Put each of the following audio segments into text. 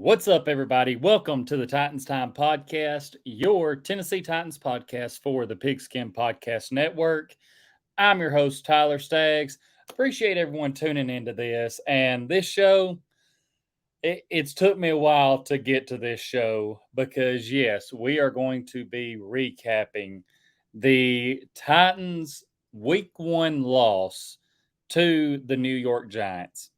What's up, everybody? Welcome to the Titans Time Podcast, your Tennessee Titans podcast for the Pigskin Podcast Network. I'm your host, Tyler Staggs. Appreciate everyone tuning into this. And this show, it's took me a while to get to this show because, yes, we are going to be recapping the Titans' Week 1 loss to the New York Giants.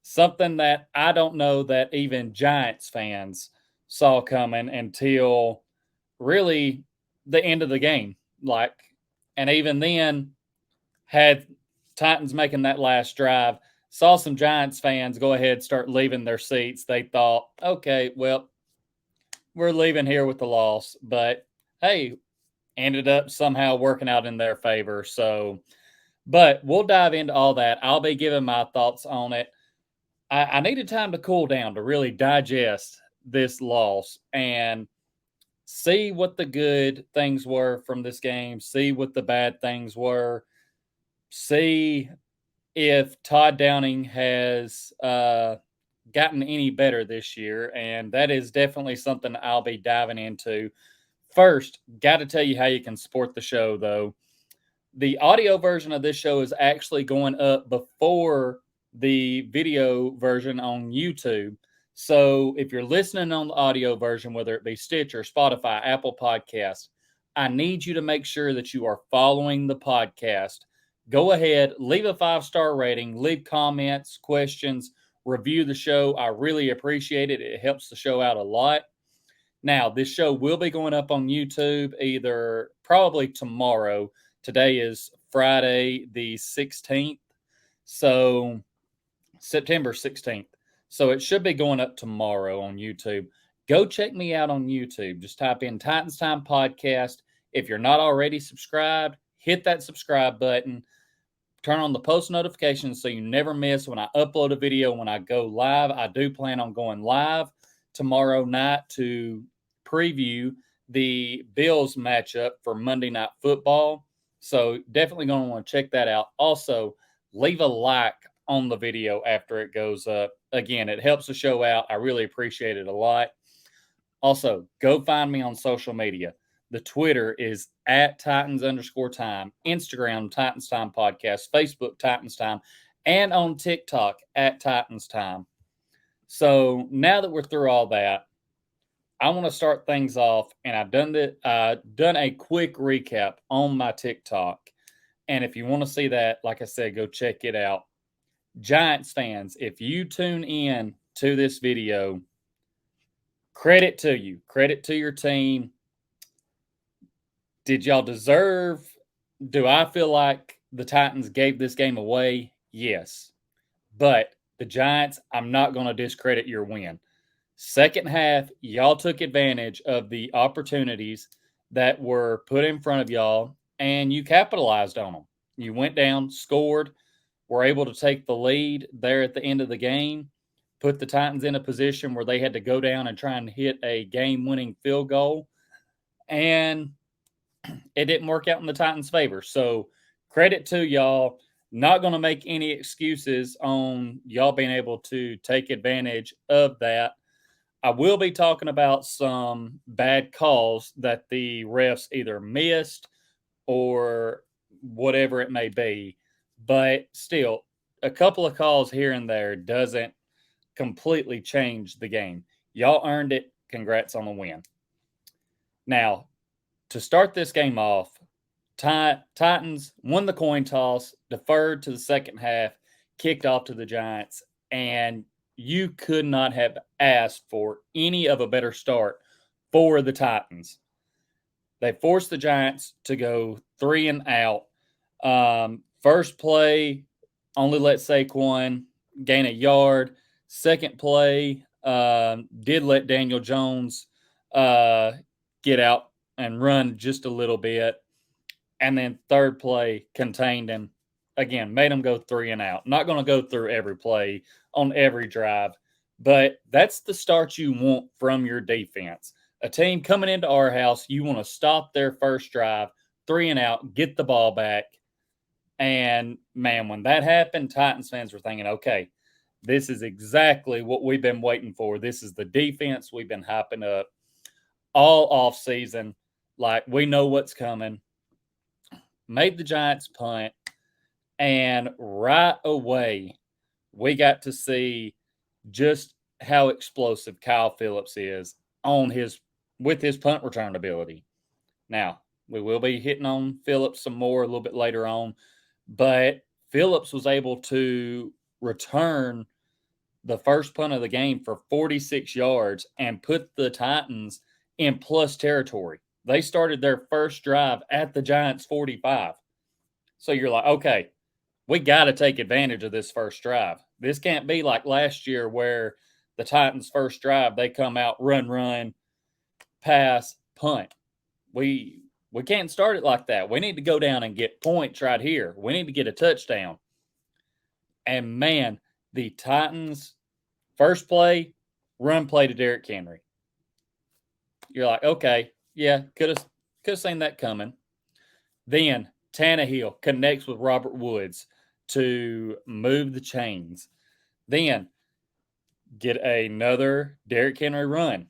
Something that I don't know that even Giants fans saw coming until really the end of the game. And even then, had Titans making that last drive, saw some Giants fans go ahead start leaving their seats. They thought, okay, well, we're leaving here with the loss. But hey, ended up somehow working out in their favor. But we'll dive into all that. I'll be giving my thoughts on it. I needed time to cool down to really digest this loss and see what the good things were from this game, see what the bad things were, see if Todd Downing has gotten any better this year. And that is definitely something I'll be diving into. First, got to tell you how you can support the show, though. The audio version of this show is actually going up before the video version on YouTube. So if you're listening on the audio version, whether it be Stitcher, Spotify, Apple Podcasts, I need you to make sure that you are following the podcast. Go ahead, leave a 5-star rating, leave comments, questions, review the show. I really appreciate it. It helps the show out a lot. Now, this show will be going up on YouTube either probably tomorrow. Today is Friday the 16th. So September 16th. So it should be going up tomorrow on YouTube. Go check me out on YouTube. Just type in Titans Time Podcast. If you're not already subscribed, hit that subscribe button. Turn on the post notifications so you never miss when I upload a video, when I go live. I do plan on going live tomorrow night to preview the Bills matchup for Monday Night Football. So definitely going to want to check that out. Also, leave a like on the video after it goes up. Again, it helps the show out. I really appreciate it a lot. Also, go find me on social media. The Twitter is at Titans_time, Instagram Titans Time Podcast, Facebook Titans Time, and on TikTok at Titans Time. So now that we're through all that, I want to start things off, and I've done a quick recap on my TikTok. And if you want to see that, like I said, go check it out. Giants fans, if you tune in to this video, credit to you. Credit to your team. Did y'all deserve? Do I feel like the Titans gave this game away? Yes. But the Giants, I'm not going to discredit your win. Second half, y'all took advantage of the opportunities that were put in front of y'all, and you capitalized on them. You went down, scored, were able to take the lead there at the end of the game, put the Titans in a position where they had to go down and try and hit a game-winning field goal, and it didn't work out in the Titans' favor. So credit to y'all. Not going to make any excuses on y'all being able to take advantage of that. I will be talking about some bad calls that the refs either missed or whatever it may be. But still, a couple of calls here and there doesn't completely change the game. Y'all earned it. Congrats on the win. Now, to start this game off, Titans won the coin toss, deferred to the second half, kicked off to the Giants, and you could not have asked for any of a better start for the Titans. They forced the Giants to go 3 and out. First play, only let Saquon gain a yard. Second play, did let Daniel Jones get out and run just a little bit. And then third play, contained him. Again, made him go 3 and out. Not going to go through every play on every drive, but that's the start you want from your defense. A team coming into our house, you want to stop their first drive, 3 and out, get the ball back. And, man, when that happened, Titans fans were thinking, okay, This is exactly what we've been waiting for. This is the defense we've been hyping up all off season. Like, we know what's coming. Made the Giants punt, and right away, we got to see just how explosive Kyle Phillips is on his with his punt return ability. Now, we will be hitting on Phillips some more a little bit later on, but Phillips was able to return the first punt of the game for 46 yards and put the Titans in plus territory. They started their first drive at the Giants 45. So you're like, okay, we got to take advantage of this first drive. This can't be like last year where the Titans' first drive, they come out, run, pass, punt. We can't start it like that. We need to go down and get points right here. We need to get a touchdown. And man, the Titans' first play, run play to Derrick Henry. You're like, okay, yeah, could have seen that coming. Then Tannehill connects with Robert Woods to move the chains. Then get another Derrick Henry run.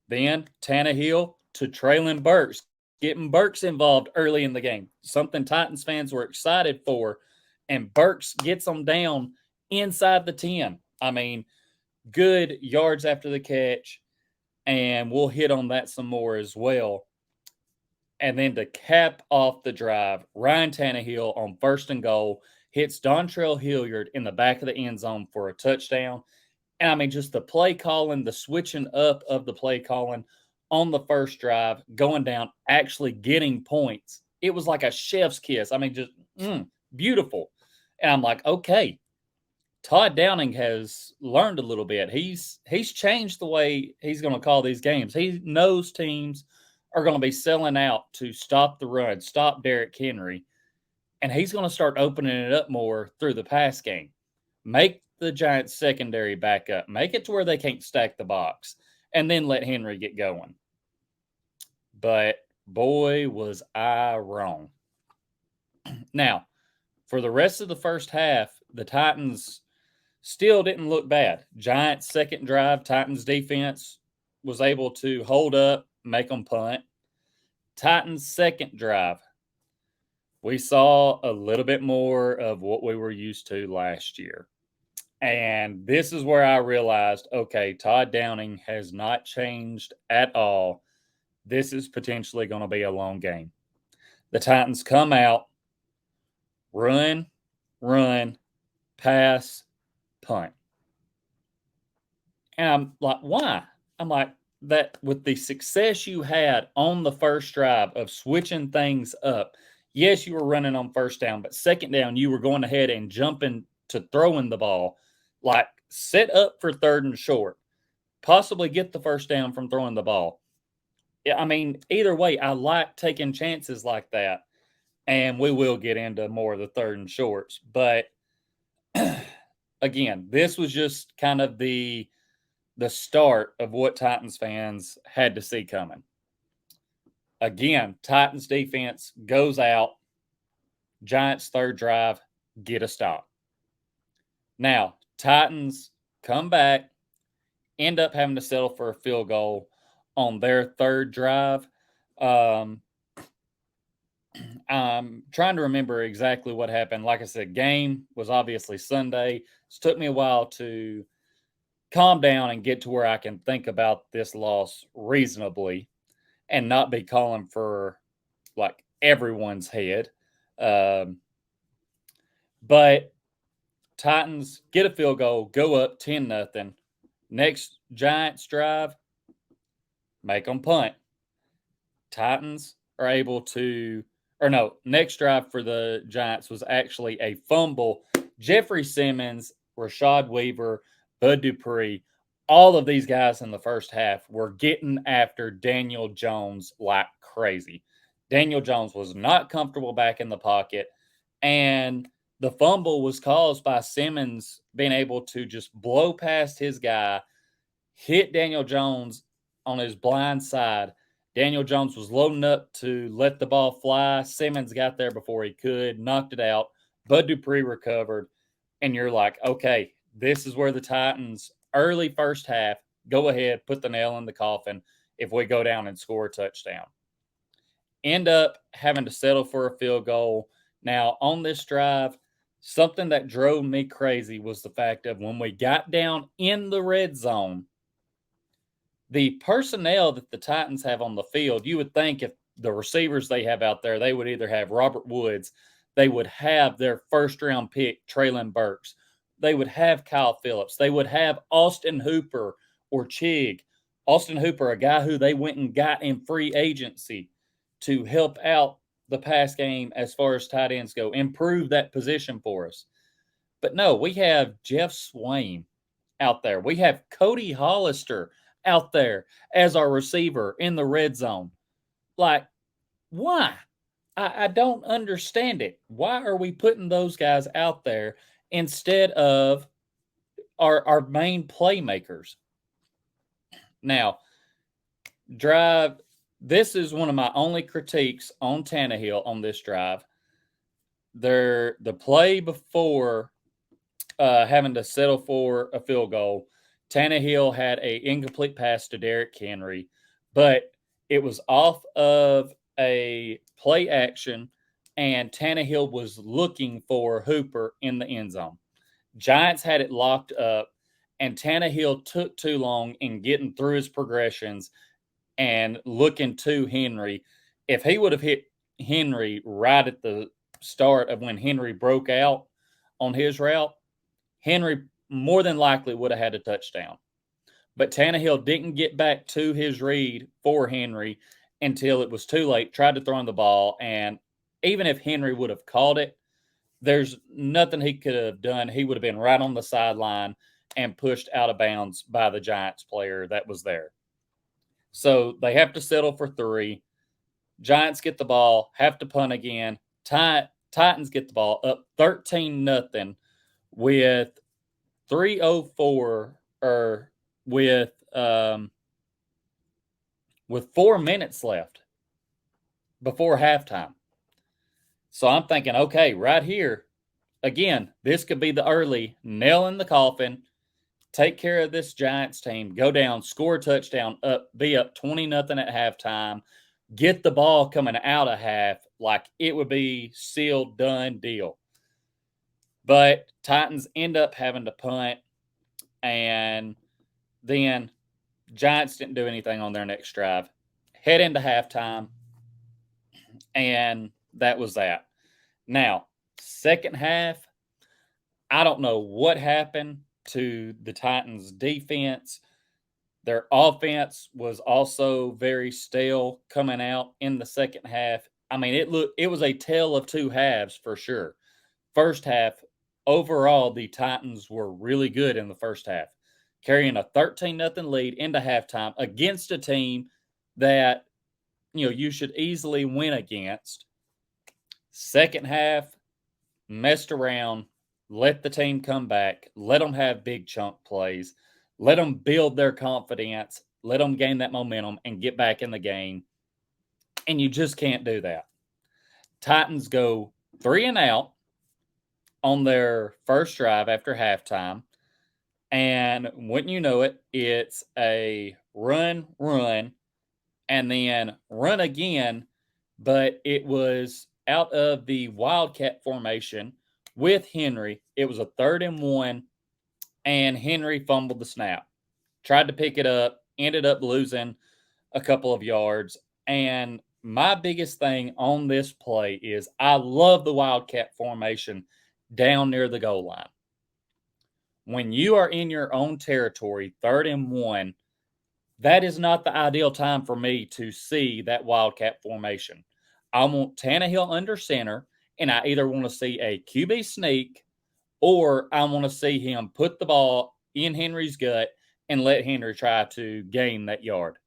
Then Tannehill to Traylon Burks, getting Burks involved early in the game. Something Titans fans were excited for. And Burks gets them down inside the 10. I mean, good yards after the catch. And we'll hit on that some more as well. And then to cap off the drive, Ryan Tannehill on 1st and goal hits Dontrell Hilliard in the back of the end zone for a touchdown. And I mean, just the play calling, the switching up of the play calling on the first drive, going down, actually getting points. It was like a chef's kiss. I mean, just beautiful. And I'm like, okay, Todd Downing has learned a little bit. He's changed the way he's going to call these games. He knows teams are going to be selling out to stop the run, stop Derrick Henry, and he's going to start opening it up more through the pass game. Make the Giants secondary back up. Make it to where they can't stack the box, and then let Henry get going. But boy, was I wrong. Now, for the rest of the first half, the Titans still didn't look bad. Giants' second drive, Titans' defense was able to hold up, make them punt. Titans' second drive, we saw a little bit more of what we were used to last year. And this is where I realized, okay, Todd Downing has not changed at all. This is potentially going to be a long game. The Titans come out, run, pass, punt. And I'm like, why? I'm like, that with the success you had on the first drive of switching things up, yes, you were running on first down, but second down, you were going ahead and jumping to throwing the ball. Like, set up for 3rd and short. Possibly get the first down from throwing the ball. I mean, either way, I like taking chances like that. And we will get into more of the 3rd and shorts. But again, this was just kind of the start of what Titans fans had to see coming. Again, Titans defense goes out. Giants' third drive, get a stop. Now, Titans come back, end up having to settle for a field goal on their third drive. I'm trying to remember exactly what happened. Like I said, game was obviously Sunday. It took me a while to calm down and get to where I can think about this loss reasonably and not be calling for like everyone's head. But Titans get a field goal, go up 10-0. Next Giants drive, make them punt. Titans are able to, or no, next drive for the Giants was actually a fumble. Jeffrey Simmons, Rashad Weaver, Bud Dupree, all of these guys in the first half were getting after Daniel Jones like crazy. Daniel Jones was not comfortable back in the pocket, and the fumble was caused by Simmons being able to just blow past his guy, hit Daniel Jones on his blind side. Daniel Jones was loading up to let the ball fly. Simmons got there before he could, knocked it out. Bud Dupree recovered. And you're like, okay, this is where the Titans, early first half, go ahead, put the nail in the coffin if we go down and score a touchdown. End up having to settle for a field goal. Now, on this drive, something that drove me crazy was the fact of when we got down in the red zone, the personnel that the Titans have on the field, you would think if the receivers they have out there, they would either have Robert Woods, they would have their first round pick, Traylon Burks, they would have Kyle Phillips, they would have Austin Hooper or Chig. Austin Hooper, a guy who they went and got in free agency to help out the pass game as far as tight ends go, improve that position for us. But no, we have Jeff Swain out there. We have Cody Hollister out there as our receiver in the red zone. Like, why? I don't understand it. Why are we putting those guys out there instead of our main playmakers? Now, drive. This is one of my only critiques on Tannehill on this drive. The play before having to settle for a field goal, Tannehill had an incomplete pass to Derrick Henry, but it was off of a play action, and Tannehill was looking for Hooper in the end zone. Giants had it locked up, and Tannehill took too long in getting through his progressions and looking to Henry. If he would have hit Henry right at the start of when Henry broke out on his route, Henry more than likely would have had a touchdown. But Tannehill didn't get back to his read for Henry until it was too late, tried to throw him the ball, and even if Henry would have caught it, there's nothing he could have done. He would have been right on the sideline and pushed out of bounds by the Giants player that was there. So they have to settle for 3. Giants get the ball, have to punt again. Titans get the ball up 13-0 with 3:04 or with 4 minutes left before halftime. So I'm thinking, okay, right here, again, this could be the early nail in the coffin. Take care of this Giants team, go down, score a touchdown, be up 20-0 at halftime, get the ball coming out of half, like it would be sealed, done deal. But Titans end up having to punt, and then Giants didn't do anything on their next drive. Head into halftime, and that was that. Now, second half, I don't know what happened to the Titans' defense. Their offense was also very stale coming out in the second half. I mean, it was a tale of two halves for sure. First half, overall, the Titans were really good in the first half, carrying a 13-0 lead into halftime against a team that you should easily win against. Second half, messed around, let the team come back, let them have big chunk plays, let them build their confidence, let them gain that momentum and get back in the game. And you just can't do that. Titans go 3 and out on their first drive after halftime. And wouldn't you know it, it's a run, and then run again, but it was out of the Wildcat formation with Henry. It was a 3rd and 1, and Henry fumbled the snap. Tried to pick it up, ended up losing a couple of yards. And my biggest thing on this play is I love the Wildcat formation down near the goal line. When you are in your own territory, 3rd and 1, that is not the ideal time for me to see that Wildcat formation. I want Tannehill under center, and I either want to see a QB sneak or I want to see him put the ball in Henry's gut and let Henry try to gain that yard.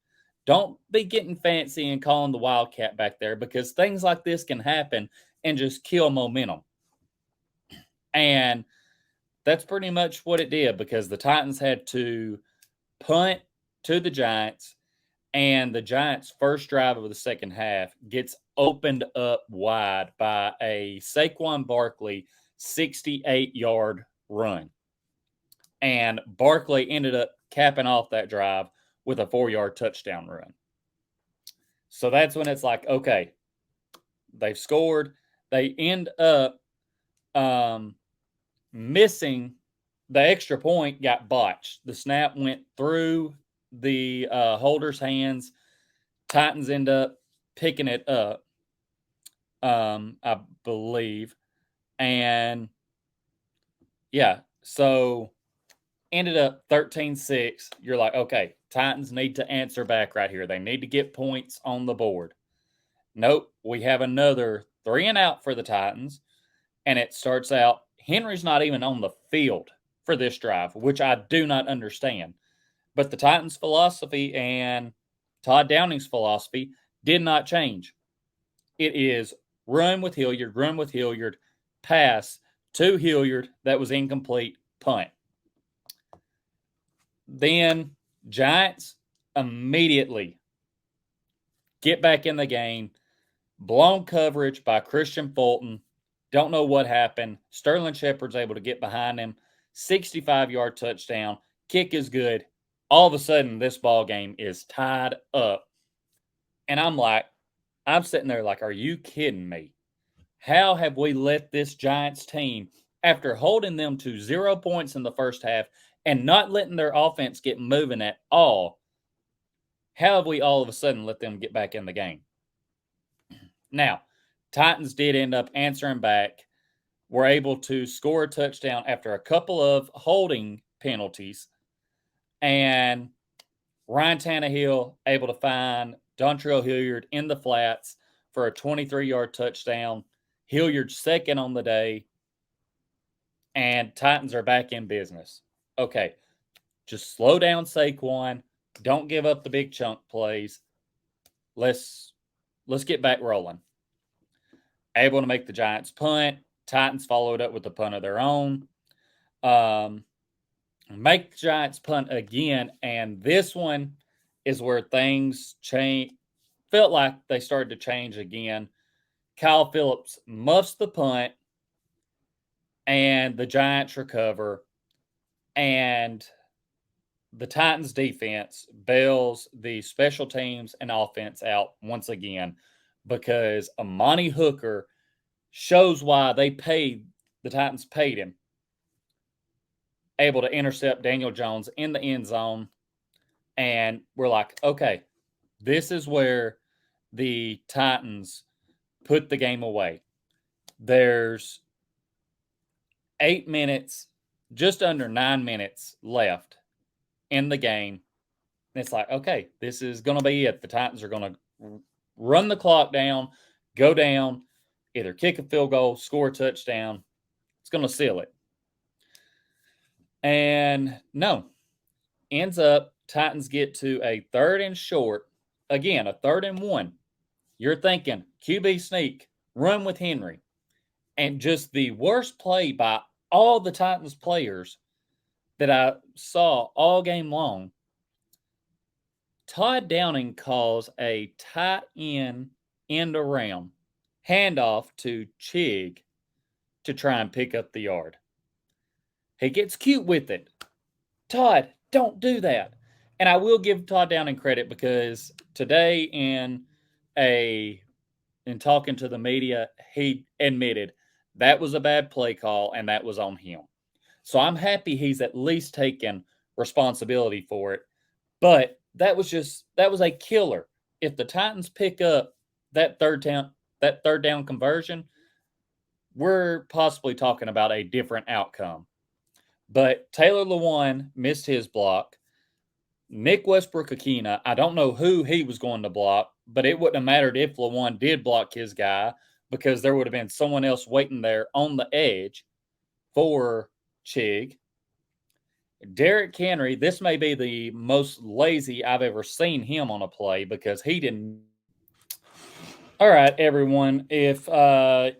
Don't be getting fancy and calling the Wildcat back there, because things like this can happen and just kill momentum. And that's pretty much what it did, because the Titans had to punt to the Giants, and the Giants' first drive of the second half gets opened up wide by a Saquon Barkley 68-yard run. And Barkley ended up capping off that drive with a 4-yard touchdown run. So that's when it's like, okay, they've scored. They end up missing the extra point, got botched. The snap went through the holder's hands. Titans end up picking it up, I believe. And yeah, so ended up 13-6. You're like, okay, Titans need to answer back right here. They need to get points on the board. Nope, we have another 3 and out for the Titans. And it starts out, Henry's not even on the field for this drive, which I do not understand. But the Titans' philosophy and Todd Downing's philosophy did not change. It is run with Hilliard, pass to Hilliard that was incomplete, punt. Then Giants immediately get back in the game. Blown coverage by Christian Fulton. Don't know what happened. Sterling Shepard's able to get behind him. 65-yard touchdown. Kick is good. All of a sudden, this ball game is tied up. And I'm sitting there like, are you kidding me? How have we let this Giants team, after holding them to 0 points in the first half and not letting their offense get moving at all, how have we all of a sudden let them get back in the game? Now, Titans did end up answering back, were able to score a touchdown after a couple of holding penalties, and Ryan Tannehill able to find Dontrell Hilliard in the flats for a 23-yard touchdown. Hilliard's second on the day, and Titans are back in business. Okay, just slow down Saquon. Don't give up the big chunk plays. Let's get back rolling. Able to make the Giants punt. Titans followed up with a punt of their own. Make the Giants punt again, and this one is where things change. Felt like they started to change again. Kyle Phillips muffs the punt, and the Giants recover, and the Titans defense bails the special teams and offense out once again because Amani Hooker shows why the Titans paid him. Able to intercept Daniel Jones in the end zone. And we're like, okay, this is where the Titans put the game away. There's 8 minutes, just under 9 minutes left in the game. And it's like, okay, this is going to be it. The Titans are going to run the clock down, go down, either kick a field goal, score a touchdown. It's going to seal it. And no, ends up Titans get to a 3rd and short. Again, a 3rd and 1. You're thinking QB sneak, run with Henry. And just the worst play by all the Titans players that I saw all game long. Todd Downing calls a tight end around handoff to Chig to try and pick up the yard. He gets cute with it. Todd, don't do that. And I will give Todd Downing credit because today in talking to the media, he admitted that was a bad play call and that was on him. So I'm happy he's at least taken responsibility for it. But that was a killer. If the Titans pick up that third down conversion, we're possibly talking about a different outcome. But Taylor Lewan missed his block. Nick Westbrook-Akina, I don't know who he was going to block, but it wouldn't have mattered if Lewan did block his guy because there would have been someone else waiting there on the edge for Chig. Derrick Henry, this may be the most lazy I've ever seen him on a play because he didn't. All right, everyone. If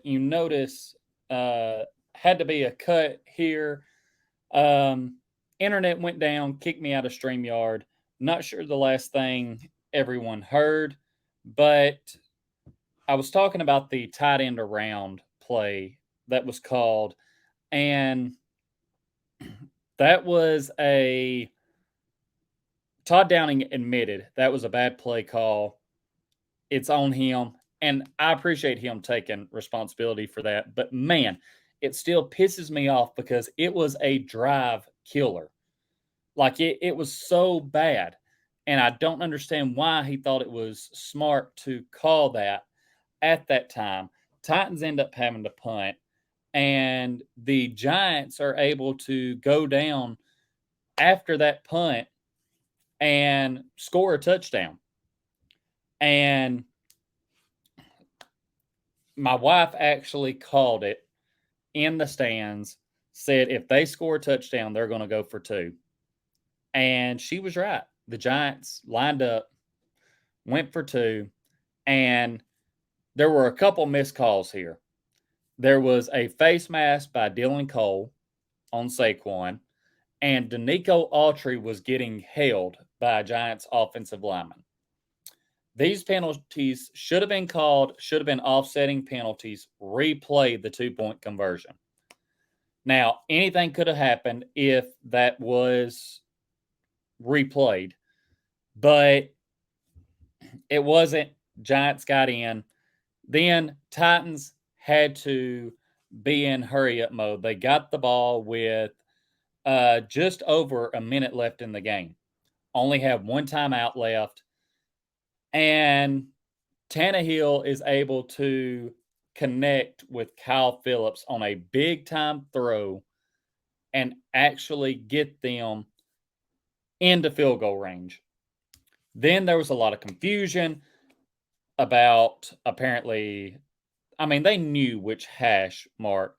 you notice, had to be a cut here. Internet went down, kicked me out of StreamYard. Not sure the last thing everyone heard, but I was talking about the tight end around play that was called, and That was a Todd Downing admitted that was a bad play call. It's on him. And I appreciate him taking responsibility for that. But man, it still pisses me off because it was a drive killer. Like it was so bad. And I don't understand why he thought it was smart to call that at that time. Titans end up having to punt, and the Giants are able to go down after that punt and score a touchdown. And my wife actually called it in the stands, said if they score a touchdown, they're going to go for two. And she was right. The Giants lined up, went for two, and there were a couple missed calls here. There was a face mask by Dylan Cole on Saquon, and Danico Autry was getting held by a Giants offensive lineman. These penalties should have been called, should have been offsetting penalties, replay the 2-point conversion. Now, anything could have happened if that was replayed, but it wasn't. Giants got in. Then Titans had to be in hurry up mode. They got the ball with just over a minute left in the game. Only have one timeout left. And Tannehill is able to connect with Kyle Phillips on a big time throw and actually get them into field goal range. Then there was a lot of confusion about apparently, I mean, they knew which hash mark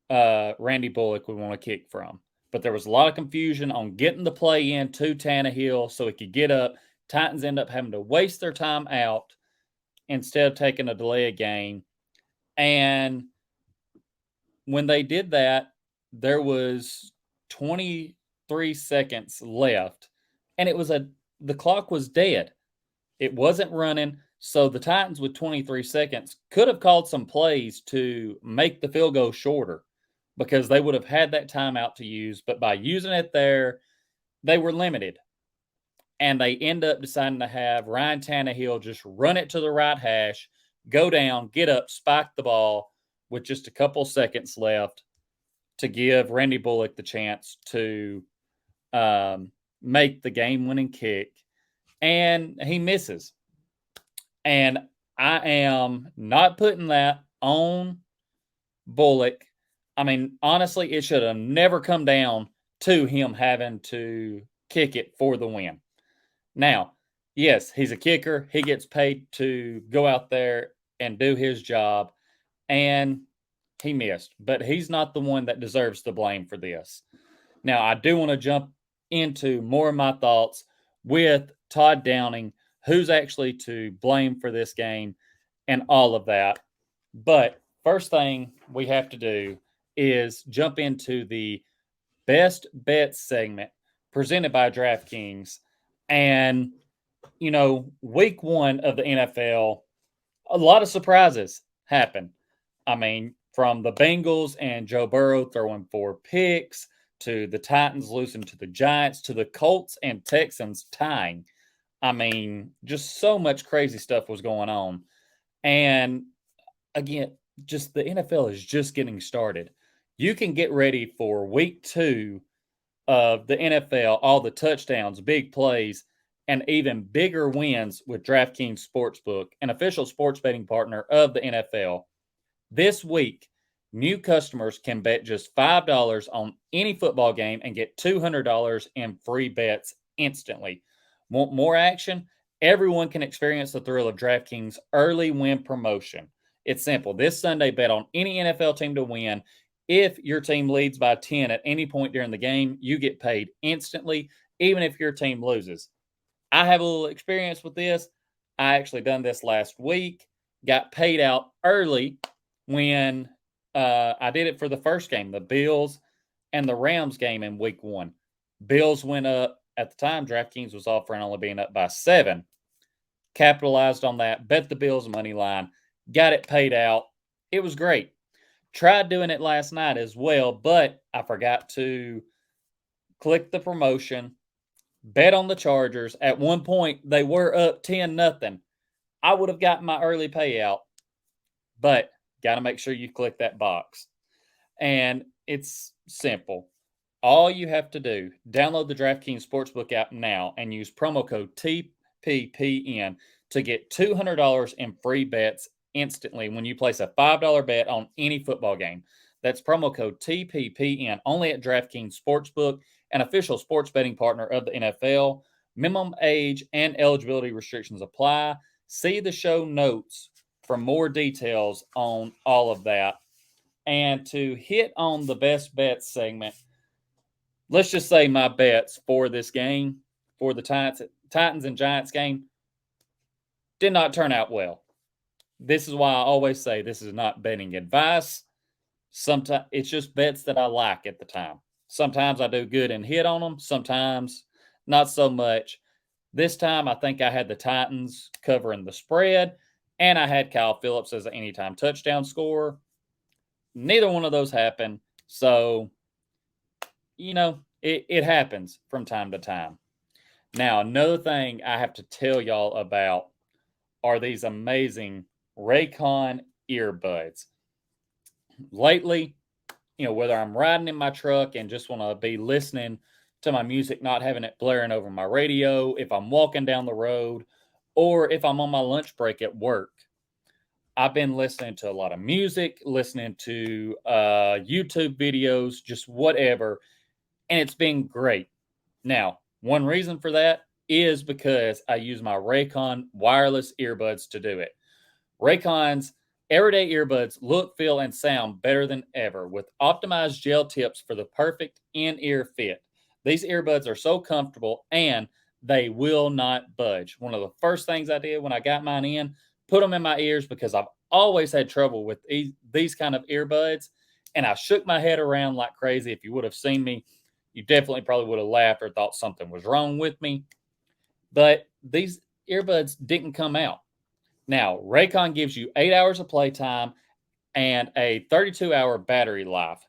Randy Bullock would want to kick from. But there was a lot of confusion on getting the play in to Tannehill so he could get up. Titans end up having to waste their time out instead of taking a delay of game. And when they did that, there was 23 seconds left, and the clock was dead. It wasn't running. So the Titans with 23 seconds could have called some plays to make the field goal shorter because they would have had that timeout to use. But by using it there, they were limited. And they end up deciding to have Ryan Tannehill just run it to the right hash, go down, get up, spike the ball with just a couple seconds left to give Randy Bullock the chance to make the game-winning kick. And he misses. And I am not putting that on Bullock. I mean, honestly, it should have never come down to him having to kick it for the win. Now, yes, he's a kicker. He gets paid to go out there and do his job, and he missed. But he's not the one that deserves the blame for this. Now, I do want to jump into more of my thoughts with Todd Downing, who's actually to blame for this game and all of that. But first thing we have to do is jump into the best bet segment presented by DraftKings. And, week one of the NFL, a lot of surprises happened. I mean, from the Bengals and Joe Burrow throwing 4 picks to the Titans losing to the Giants to the Colts and Texans tying. I mean, just so much crazy stuff was going on. And again, just the NFL is just getting started. You can get ready for week 2 of the NFL, all the touchdowns, big plays, and even bigger wins with DraftKings Sportsbook, an official sports betting partner of the NFL. This week, new customers can bet just $5 on any football game and get $200 in free bets instantly. Want more action? Everyone can experience the thrill of DraftKings early win promotion. It's simple. This Sunday, bet on any NFL team to win. If your team leads by 10 at any point during the game, you get paid instantly, even if your team loses. I have a little experience with this. I actually done this last week. Got paid out early when I did it for the first game, the Bills and the Rams game in week 1. Bills went up. At the time, DraftKings was offering only being up by 7. Capitalized on that, bet the Bills money line, got it paid out. It was great. Tried doing it last night as well, but I forgot to click the promotion, bet on the Chargers. At one point, they were up 10-0. I would have gotten my early payout, but got to make sure you click that box. And it's simple. All you have to do, download the DraftKings Sportsbook app now and use promo code TPPN to get $200 in free bets instantly when you place a $5 bet on any football game. That's promo code TPPN only at DraftKings Sportsbook, an official sports betting partner of the NFL. Minimum age and eligibility restrictions apply. See the show notes for more details on all of that. And to hit on the best bets segment, let's just say my bets for this game, for the Titans and Giants game, did not turn out well. This is why I always say this is not betting advice. Sometimes it's just bets that I like at the time. Sometimes I do good and hit on them, sometimes not so much. This time I think I had the Titans covering the spread, and I had Kyle Phillips as an anytime touchdown scorer. Neither one of those happened. So, it happens from time to time. Now, another thing I have to tell y'all about are these amazing Raycon earbuds. Lately, whether I'm riding in my truck and just want to be listening to my music, not having it blaring over my radio, if I'm walking down the road, or if I'm on my lunch break at work, I've been listening to a lot of music, listening to YouTube videos, just whatever, and it's been great. Now, one reason for that is because I use my Raycon wireless earbuds to do it. Raycon's everyday earbuds look, feel, and sound better than ever with optimized gel tips for the perfect in-ear fit. These earbuds are so comfortable and they will not budge. One of the first things I did when I got mine in, put them in my ears because I've always had trouble with these kind of earbuds, and I shook my head around like crazy. If you would have seen me, you definitely probably would have laughed or thought something was wrong with me. But these earbuds didn't come out. Now, Raycon gives you 8 hours of playtime and a 32-hour battery life.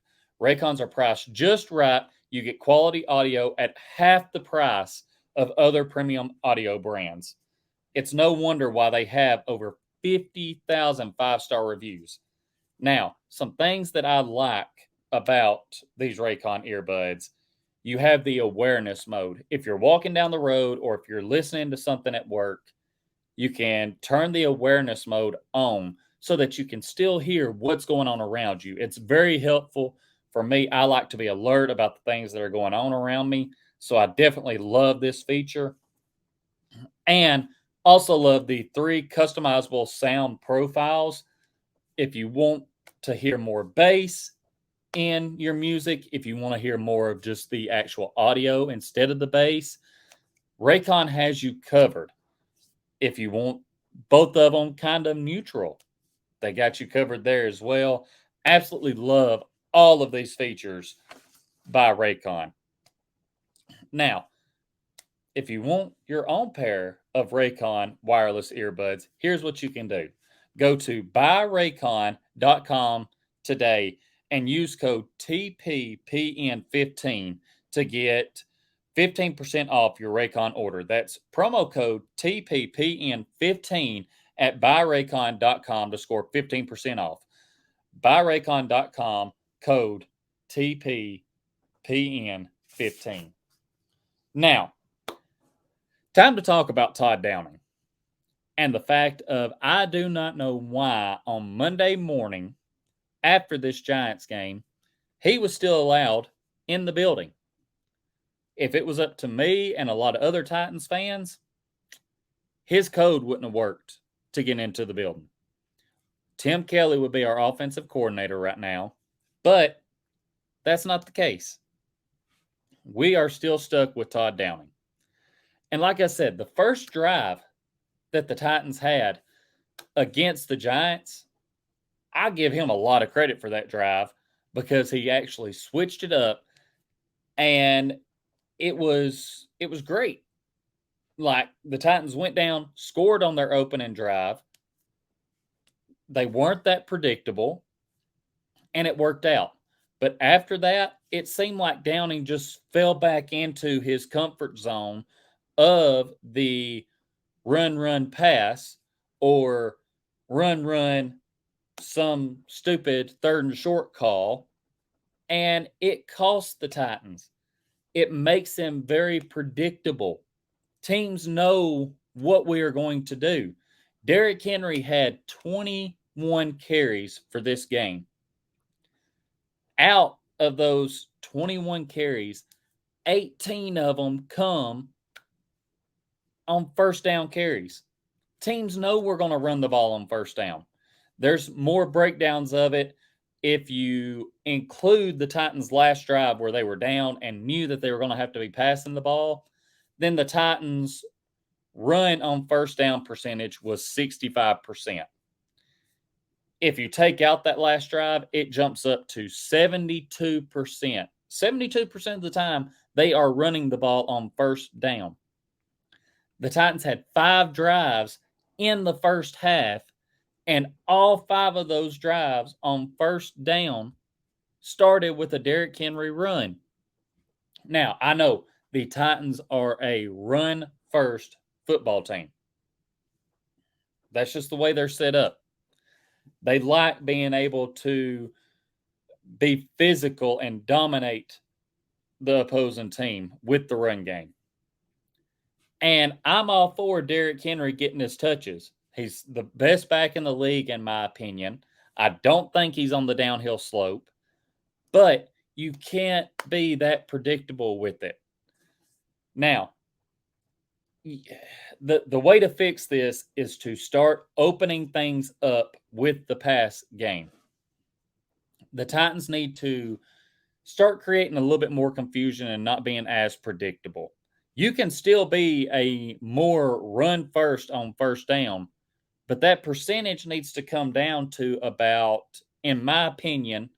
Raycons are priced just right. You get quality audio at half the price of other premium audio brands. It's no wonder why they have over 50,000 five-star reviews. Now, some things that I like about these Raycon earbuds. You have the awareness mode. If you're walking down the road or if you're listening to something at work, you can turn the awareness mode on so that you can still hear what's going on around you. It's very helpful for me. I like to be alert about the things that are going on around me. So I definitely love this feature. And also love the 3 customizable sound profiles. If you want to hear more bass in your music, if you want to hear more of just the actual audio instead of the bass, Raycon has you covered. If you want both of them kind of neutral, they got you covered there as well. Absolutely love all of these features by Raycon. Now, if you want your own pair of Raycon wireless earbuds, here's what you can do. Go to buyraycon.com today and use code TPPN15 to get 15% off your Raycon order. That's promo code TPPN15 at buyraycon.com to score 15% off. Buyraycon.com, code TPPN15. Now, time to talk about Todd Downing and the fact of I do not know why on Monday morning after this Giants game, he was still allowed in the building. If it was up to me and a lot of other Titans fans, his code wouldn't have worked to get into the building. Tim Kelly would be our offensive coordinator right now, but that's not the case. We are still stuck with Todd Downing. And like I said, the first drive that the Titans had against the Giants, I give him a lot of credit for that drive because he actually switched it up, and it was great. Like, the Titans went down, scored on their opening drive. They weren't that predictable, and it worked out. But after that, it seemed like Downing just fell back into his comfort zone of the run, pass, or run, some stupid third and short call. And it costs the Titans. It makes them very predictable. Teams know what we are going to do. Derrick Henry had 21 carries for this game. Out of those 21 carries, 18 of them come on first down carries. Teams know we're going to run the ball on first down. There's more breakdowns of it. If you include the Titans' last drive where they were down and knew that they were going to have to be passing the ball, then the Titans' run on first down percentage was 65%. If you take out that last drive, it jumps up to 72%. 72% of the time, they are running the ball on first down. The Titans had 5 drives in the first half, and all 5 of those drives on first down started with a Derrick Henry run. Now, I know the Titans are a run-first football team. That's just the way they're set up. They like being able to be physical and dominate the opposing team with the run game. And I'm all for Derrick Henry getting his touches. He's the best back in the league, in my opinion. I don't think he's on the downhill slope, but you can't be that predictable with it. Now, the way to fix this is to start opening things up with the pass game. The Titans need to start creating a little bit more confusion and not being as predictable. You can still be a more run first on first down, but that percentage needs to come down to about, in my opinion,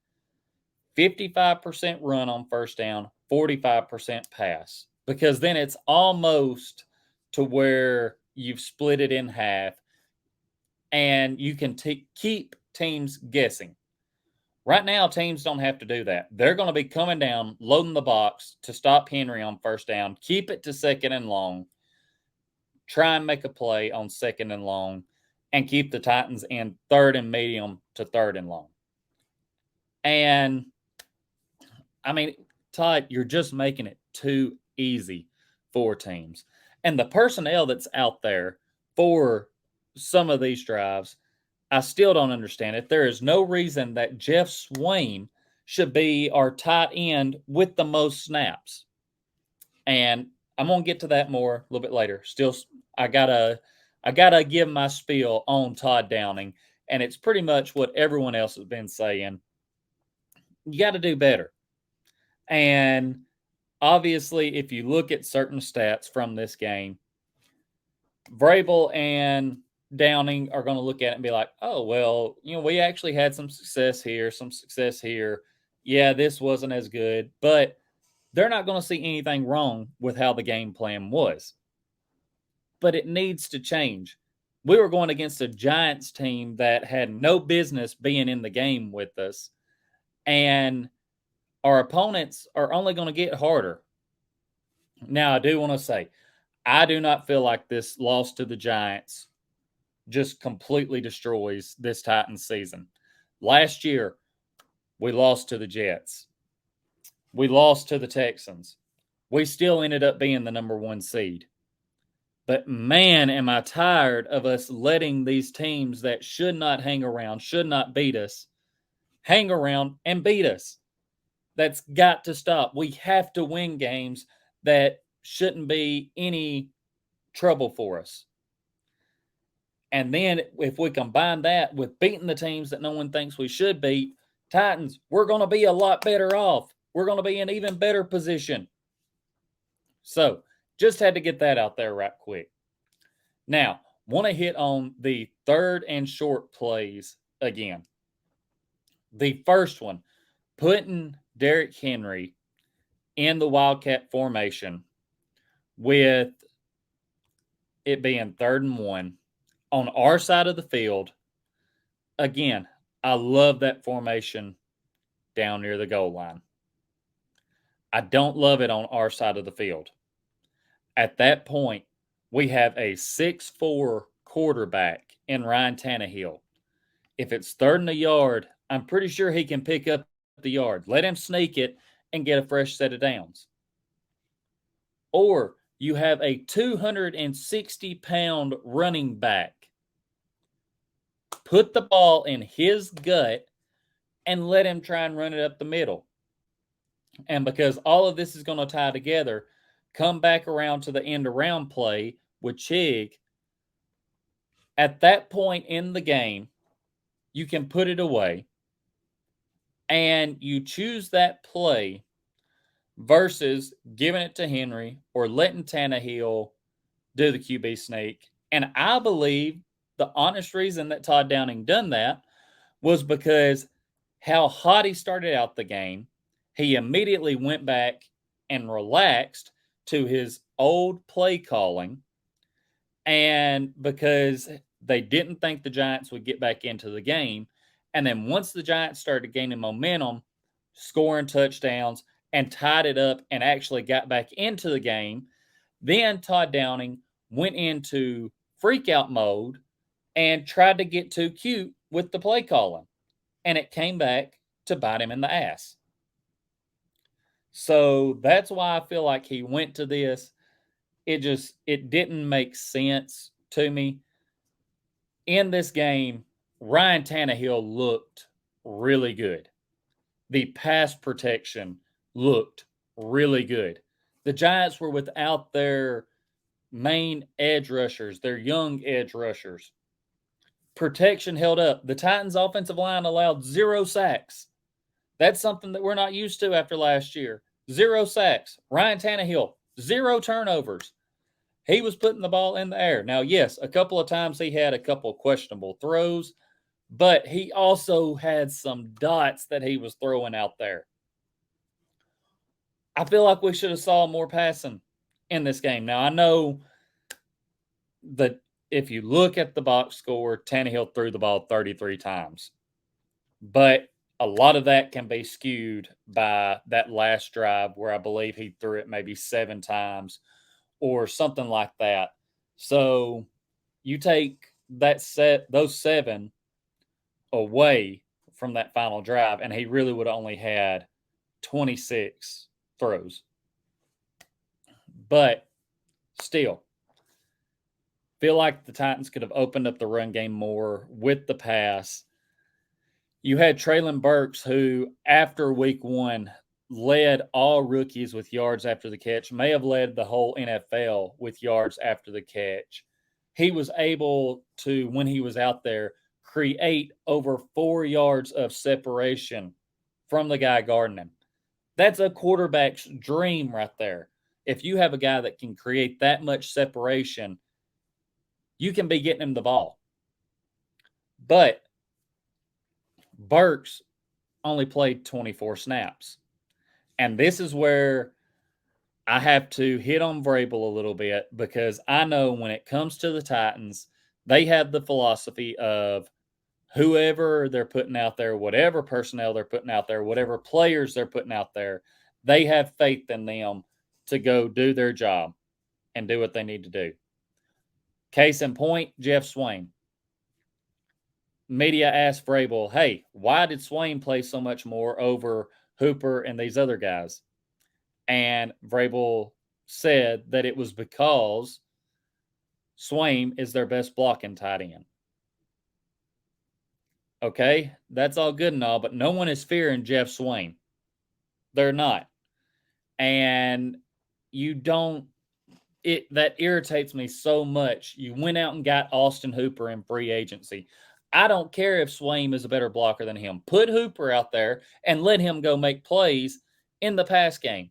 55% run on first down, 45% pass, because then it's almost to where you've split it in half and you can keep teams guessing. Right now, teams don't have to do that. They're going to be coming down, loading the box to stop Henry on first down, keep it to second and long, try and make a play on second and long, and keep the Titans in third and medium to third and long. And, I mean, Todd, you're just making it too easy for teams. And the personnel that's out there for some of these drives, I still don't understand it. There is no reason that Jeff Swain should be our tight end with the most snaps. And I'm going to get to that more a little bit later. Still, I gotta give my spiel on Todd Downing, and it's pretty much what everyone else has been saying. You got to do better. And obviously, if you look at certain stats from this game, Vrabel and Downing are going to look at it and be like, oh, well, we actually had some success here, some success here. Yeah, this wasn't as good, but they're not going to see anything wrong with how the game plan was. But it needs to change. We were going against a Giants team that had no business being in the game with us, and our opponents are only going to get harder. Now, I do want to say, I do not feel like this loss to the Giants just completely destroys this Titans season. Last year, we lost to the Jets. We lost to the Texans. We still ended up being the number 1 seed. But man, am I tired of us letting these teams that should not hang around, should not beat us, hang around and beat us. That's got to stop. We have to win games that shouldn't be any trouble for us. And then if we combine that with beating the teams that no one thinks we should beat, Titans, we're going to be a lot better off. We're going to be in even better position. So just had to get that out there right quick. Now, want to hit on the third and short plays again. The first one, putting Derrick Henry in the Wildcat formation with it being 3rd and 1 on our side of the field. Again, I love that formation. down near the goal line. I don't love it on our side of the field. At that point, we have a 6'4" quarterback in Ryan Tannehill. If it's 3rd and a yard, I'm pretty sure he can pick up the yard. Let him sneak it and get a fresh set of downs. Or you have a 260-pound running back. Put the ball in his gut and let him try and run it up the middle. And because all of this is going to tie together, come back around to the end around play with Chig. At that point in the game, you can put it away and you choose that play versus giving it to Henry or letting Tannehill do the QB sneak. And I believe the honest reason that Todd Downing done that was because how hot he started out the game. He immediately went back and relaxed to his old play calling. And because they didn't think the Giants would get back into the game. And then once the Giants started gaining momentum, scoring touchdowns, and tied it up and actually got back into the game, then Todd Downing went into freak-out mode and tried to get too cute with the play calling. And it came back to bite him in the ass. So that's why I feel like he went to this. It didn't make sense to me. In this game, Ryan Tannehill looked really good. The pass protection looked really good. The Giants were without their main edge rushers, their young edge rushers. Protection held up. The Titans' offensive line allowed 0 sacks. That's something that we're not used to after last year. 0 sacks. Ryan Tannehill, 0 turnovers. He was putting the ball in the air. Now, yes, a couple of times he had a couple of questionable throws, but he also had some dots that he was throwing out there. I feel like we should have saw more passing in this game. Now, I know that if you look at the box score, Tannehill threw the ball 33 times. But a lot of that can be skewed by that last drive where I believe he threw it maybe 7 times or something like that. So you take those 7 away from that final drive, and he really would have only had 26 throws. But still, feel like the Titans could have opened up the run game more with the pass. You had Treylon Burks, who after week 1 led all rookies with yards after the catch, may have led the whole NFL with yards after the catch. He was able to, when he was out there, create over 4 yards of separation from the guy guarding him. That's a quarterback's dream right there. If you have a guy that can create that much separation, you can be getting him the ball. But Burks only played 24 snaps. And this is where I have to hit on Vrabel a little bit, because I know when it comes to the Titans, they have the philosophy of whoever they're putting out there, whatever personnel they're putting out there, whatever players they're putting out there, they have faith in them to go do their job and do what they need to do. Case in point, Jeff Swain. Media asked Vrabel, hey, why did Swain play so much more over Hooper and these other guys? And Vrabel said that it was because Swain is their best blocking tight end. Okay, that's all good and all, but no one is fearing Jeff Swain. They're not. And that irritates me so much. You went out and got Austin Hooper in free agency. I don't care if Swain is a better blocker than him. Put Hooper out there and let him go make plays in the pass game.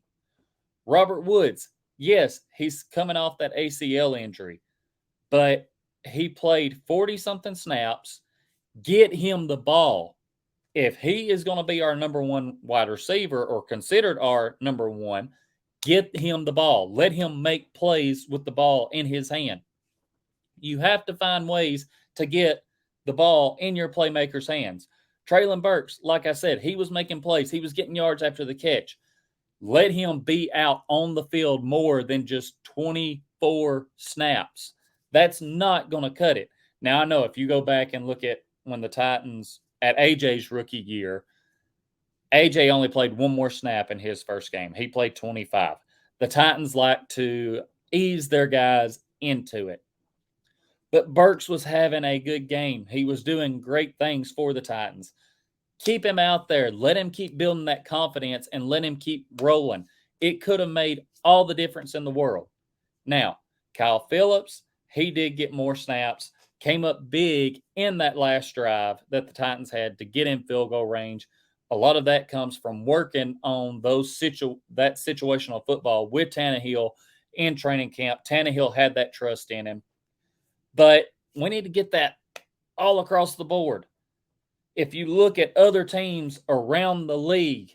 Robert Woods, yes, he's coming off that ACL injury, but he played 40-something snaps. Get him the ball. If he is going to be our number 1 wide receiver or considered our number 1, get him the ball. Let him make plays with the ball in his hand. You have to find ways to get the ball in your playmaker's hands. Traylon Burks, like I said, he was making plays. He was getting yards after the catch. Let him be out on the field more than just 24 snaps. That's not going to cut it. Now, I know if you go back and look at when the Titans, at AJ's rookie year, AJ only played one more snap in his first game. He played 25. The Titans like to ease their guys into it. But Burks was having a good game. He was doing great things for the Titans. Keep him out there. Let him keep building that confidence and let him keep rolling. It could have made all the difference in the world. Now, Kyle Phillips, he did get more snaps, came up big in that last drive that the Titans had to get in field goal range. A lot of that comes from working on that situational football with Tannehill in training camp. Tannehill had that trust in him. But we need to get that all across the board. If you look at other teams around the league,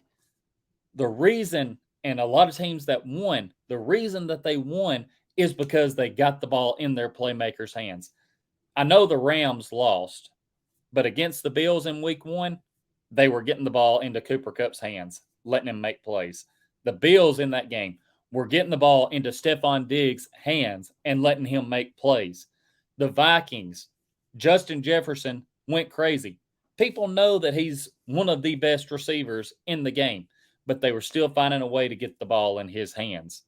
the reason, and a lot of teams that won, the reason that they won is because they got the ball in their playmakers' hands. I know the Rams lost, but against the Bills in week 1, they were getting the ball into Cooper Kupp's hands, letting him make plays. The Bills in that game were getting the ball into Stephon Diggs' hands and letting him make plays. The Vikings, Justin Jefferson went crazy. People know that he's one of the best receivers in the game, but they were still finding a way to get the ball in his hands.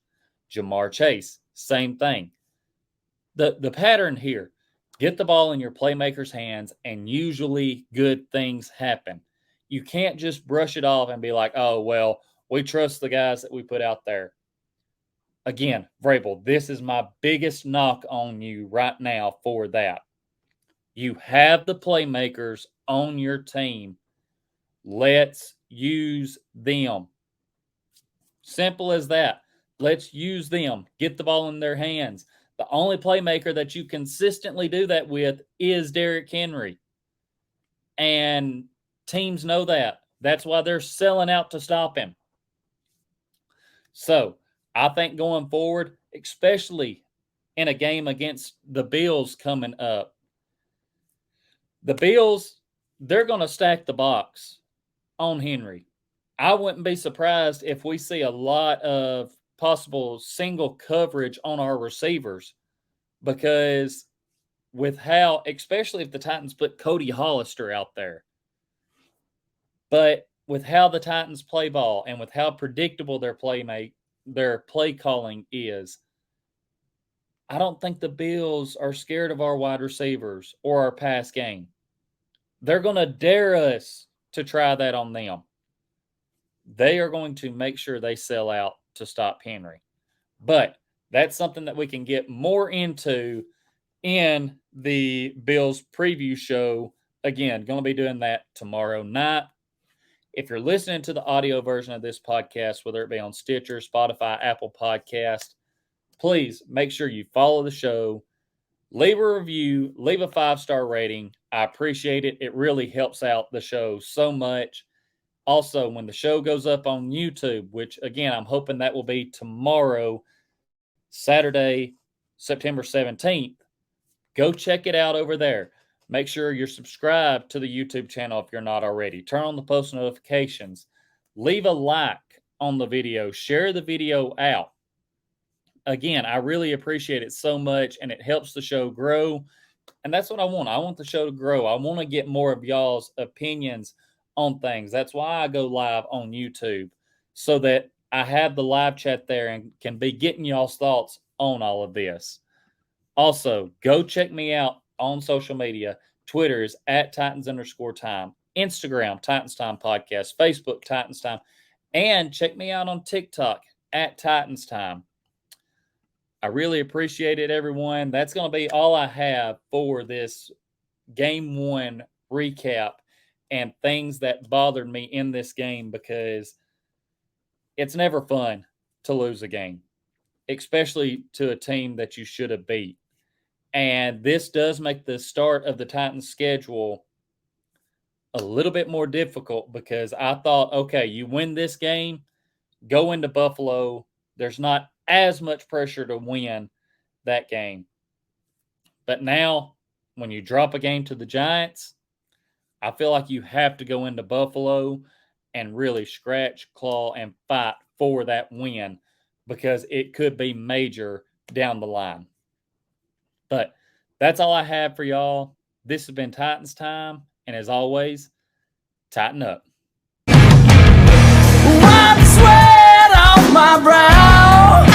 Jamar Chase, same thing. The pattern here, get the ball in your playmakers' hands, and usually good things happen. You can't just brush it off and be like, oh, well, we trust the guys that we put out there. Again, Vrabel, this is my biggest knock on you right now for that. You have the playmakers on your team. Let's use them. Simple as that. Let's use them. Get the ball in their hands. The only playmaker that you consistently do that with is Derrick Henry. And teams know that. That's why they're selling out to stop him. So, I think going forward, especially in a game against the Bills coming up, the Bills, they're going to stack the box on Henry. I wouldn't be surprised if we see a lot of possible single coverage on our receivers because with how, especially if the Titans put Cody Hollister out there, but with how the Titans play ball and with how predictable their play calling is, I don't think the Bills are scared of our wide receivers or our pass game. They're going to dare us to try that on them. They are going to make sure they sell out to stop Henry. But that's something that we can get more into in the Bills preview show. Again, going to be doing that tomorrow night. If you're listening to the audio version of this podcast, whether it be on Stitcher, Spotify, Apple Podcast, please make sure you follow the show, leave a review, leave a 5-star rating. I appreciate it. It really helps out the show so much. Also, when the show goes up on YouTube, which, again, I'm hoping that will be tomorrow, Saturday, September 17th, go check it out over there. Make sure you're subscribed to the YouTube channel if you're not already. Turn on the post notifications. Leave a like on the video. Share the video out. Again, I really appreciate it so much, and it helps the show grow. And that's what I want. I want the show to grow. I want to get more of y'all's opinions on things. That's why I go live on YouTube, so that I have the live chat there and can be getting y'all's thoughts on all of this. Also, go check me out on social media. Twitter is at Titans_time. Instagram, Titans Time Podcast. Facebook, Titans Time. And check me out on TikTok at Titans Time. I really appreciate it, everyone. That's going to be all I have for this Game 1 recap and things that bothered me in this game, because it's never fun to lose a game, especially to a team that you should have beat. And this does make the start of the Titans' schedule a little bit more difficult, because I thought, okay, you win this game, go into Buffalo. There's not as much pressure to win that game. But now, when you drop a game to the Giants, I feel like you have to go into Buffalo and really scratch, claw, and fight for that win because it could be major down the line. But that's all I have for y'all. This has been Titans Time. And as always, tighten up. Wipe sweat off my brow.